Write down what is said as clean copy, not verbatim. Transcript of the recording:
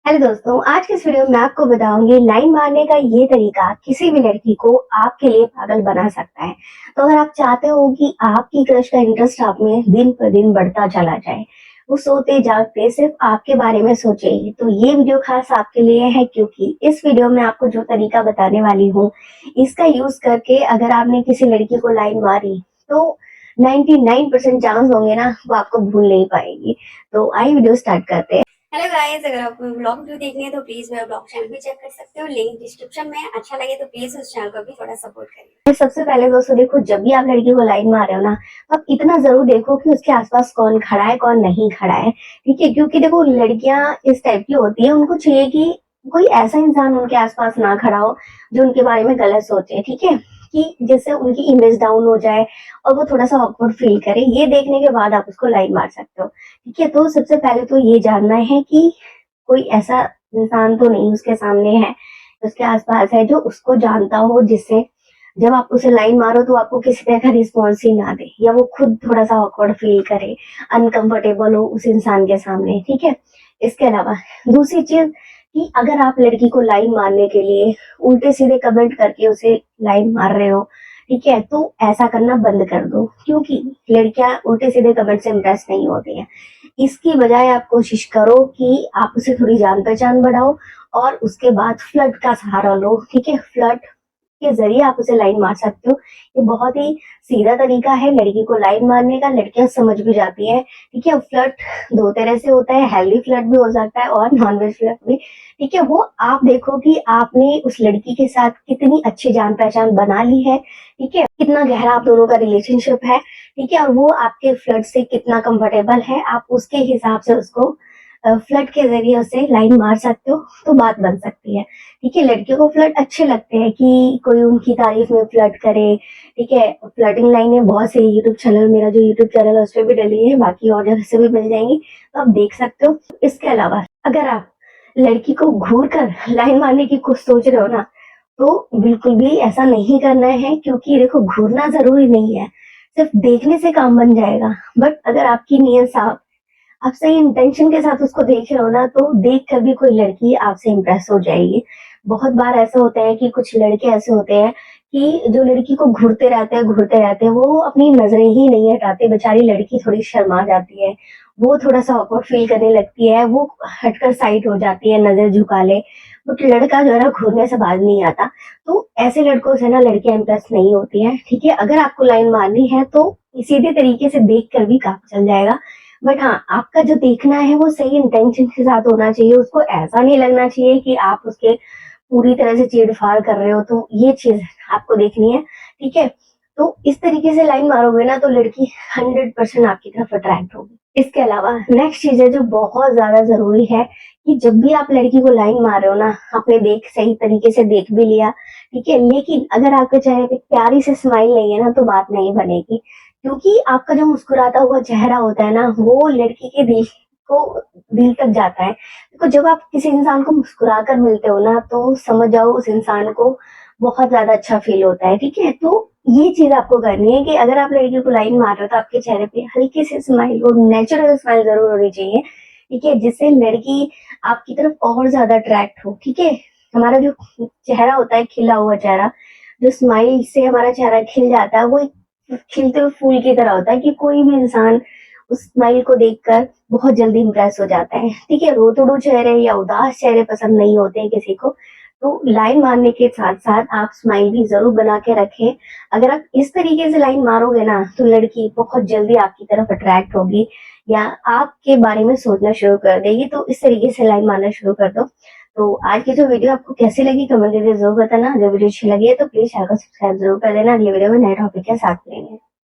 Hello दोस्तों, आज के इस वीडियो में मैं आपको बताऊंगी लाइन मारने का ये तरीका किसी भी लड़की को आपके लिए पागल बना सकता है। तो अगर आप चाहते हो कि आपकी क्रश का इंटरेस्ट आप में दिन पर दिन बढ़ता चला जाए, वो सोते जागते सिर्फ आपके बारे में सोचेगी, तो ये वीडियो खास आपके लिए है, क्योंकि इस वीडियो में आपको जो तरीका बताने वाली हूँ, इसका यूज करके अगर आपने किसी लड़की को लाइन मारी तो 99% चांस होंगे ना वो आपको भूल नहीं पाएगी। तो आइए वीडियो स्टार्ट करते हैं। हेलो गाइस, अगर आपको ब्लॉग वीडियो देखनी है तो प्लीज मेरा ब्लॉग चैनल भी चेक कर सकते हो, लिंक डिस्क्रिप्शन में। अच्छा लगे तो प्लीज उस चैनल को भी थोड़ा सपोर्ट करिए। सबसे पहले दोस्तों देखो, जब भी आप लड़की को लाइन मार रहे हो ना, तो आप इतना जरूर देखो कि उसके आसपास कौन खड़ा है कौन नहीं खड़ा है, ठीक है। क्योंकि देखो लड़कियां इस टाइप की होती है, उनको चाहिए कि कोई ऐसा इंसान उनके आसपास ना खड़ा हो जो उनके बारे में गलत सोचे, ठीक है, कि जिससे उनकी इमेज डाउन हो जाए और वो थोड़ा सा ऑकवर्ड फील करे। ये देखने के बाद आप उसको लाइन मार सकते हो, ठीक है। तो सबसे पहले तो ये जानना है कि कोई ऐसा इंसान तो नहीं उसके सामने है, उसके आसपास है, जो उसको जानता हो, जिससे जब आप उसे लाइन मारो तो आपको किसी तरह का रिस्पॉन्स ही ना दे, या वो खुद थोड़ा सा ऑकवर्ड फील करे, अनकंफर्टेबल हो उस इंसान के सामने, ठीक है। इसके अलावा दूसरी चीज कि अगर आप लड़की को लाइन मारने के लिए उल्टे सीधे कमेंट करके उसे लाइन मार रहे हो, ठीक है, तो ऐसा करना बंद कर दो, क्योंकि लड़कियां उल्टे सीधे कमेंट से इम्प्रेस नहीं होती हैं। इसकी बजाय आप कोशिश करो कि आप उसे थोड़ी जान पहचान बढ़ाओ और उसके बाद फ्लर्ट का सहारा लो, ठीक है। फ्लर्ट के जरिए आप उसे लाइन मार सकते हो। ये बहुत ही सीधा तरीका है लड़की को लाइन मारने का, लड़कियां समझ भी जाती है, ठीक है। फ्लर्ट दो तरह से होता है, हेल्दी फ्लर्ट भी हो सकता है और नॉन वेज फ्लर्ट भी, ठीक है। वो आप देखो कि आपने उस लड़की के साथ कितनी अच्छी जान पहचान बना ली है, ठीक है, कितना गहरा आप दोनों का रिलेशनशिप है, ठीक है, और वो आपके फ्लर्ट से कितना कंफर्टेबल है, आप उसके हिसाब से उसको फ्लर्ट के जरिए उसे लाइन मार सकते हो, तो बात बन सकती है, ठीक है। लड़कियों को फ्लर्ट अच्छे लगते हैं कि कोई उनकी तारीफ में फ्लर्ट करे, ठीक है। फ्लर्टिंग लाइनें बहुत से यूट्यूब चैनल, मेरा जो यूट्यूब चैनल है उस पर भी डली है, बाकी और जगह से भी मिल जाएंगी, तो आप देख सकते हो। इसके अलावा अगर आप लड़की को घूर कर लाइन मारने की कुछ सोच रहे हो ना, तो बिल्कुल भी ऐसा नहीं करना है, क्योंकि देखो घूरना जरूरी नहीं है, सिर्फ देखने से काम बन जाएगा। बट अगर आपकी नीयत साफ, आप सही इंटेंशन के साथ उसको देख रहे हो ना, तो देख कर भी कोई लड़की आपसे इम्प्रेस हो जाएगी। बहुत बार ऐसा होता है कि कुछ लड़के ऐसे होते हैं कि जो लड़की को घूरते रहते हैं, वो अपनी नजरें ही नहीं हटाते। बेचारी लड़की थोड़ी शर्मा जाती है, वो थोड़ा सा ऑकवर्ड फील करने लगती है, वो हटकर साइड हो जाती है, नजर झुका ले, बट लड़का जो है ना घूरने से बाज नहीं आता। तो ऐसे लड़कों से ना लड़कियां इम्प्रेस नहीं होती हैं, ठीक है। अगर आपको लाइन मारनी है तो सीधे तरीके से देख कर भी काम चल जाएगा, बट हाँ, आपका जो देखना है वो सही इंटेंशन के साथ होना चाहिए। उसको ऐसा नहीं लगना चाहिए कि आप उसके पूरी तरह से चीड़-फाड़ कर रहे हो, तो ये चीज आपको देखनी है, ठीक है। तो इस तरीके से लाइन मारोगे ना तो लड़की 100% आपकी तरफ अट्रैक्ट होगी। इसके अलावा नेक्स्ट चीज है जो बहुत ज्यादा जरूरी है, कि जब भी आप लड़की को लाइन मार रहे हो ना, आपने देख सही तरीके से देख भी लिया, ठीक है, लेकिन अगर आपके चेहरे पे प्यारी से स्माइल नहीं है ना, तो बात नहीं बनेगी। क्योंकि आपका जो मुस्कुराता हुआ चेहरा होता है ना, वो लड़की के दिल तक जाता है। देखो जब आप किसी इंसान को मुस्कुरा कर मिलते हो ना, तो समझ जाओ उस इंसान को बहुत ज्यादा अच्छा फील होता है, ठीक है। तो ये चीज आपको करनी है कि अगर आप लड़की को लाइन मार रहे हो तो आपके चेहरे पे हल्की सी स्माइल और नेचुरल स्माइल जरूर होनी चाहिए, ठीक है, जिससे लड़की आपकी तरफ और ज्यादा अट्रैक्ट हो, ठीक है। हमारा जो चेहरा होता है, खिला हुआ चेहरा, जो स्माइल से हमारा चेहरा खिल जाता है, वो एक खिलते हुए फूल की तरह होता है, कि कोई भी इंसान उस स्माइल को देखकर बहुत जल्दी इम्प्रेस हो जाता है, ठीक है। रोतड़ू चेहरे या उदास चेहरे पसंद नहीं होते हैं किसी को। तो लाइन मारने के साथ साथ आप स्माइल भी जरूर बना के रखें। अगर आप इस तरीके से लाइन मारोगे ना, तो लड़की बहुत जल्दी आपकी तरफ अट्रैक्ट होगी या आपके बारे में सोचना शुरू कर देगी। तो इस तरीके से लाइन मारना शुरू कर दो। तो आज की जो वीडियो आपको कैसी लगी कमेंट करके जरूर बताना। अगर वीडियो अच्छी लगी है तो प्लीज चैनल को सब्सक्राइब जरूर कर देना। अगली वीडियो में नए टॉपिक के साथ मिलेंगे।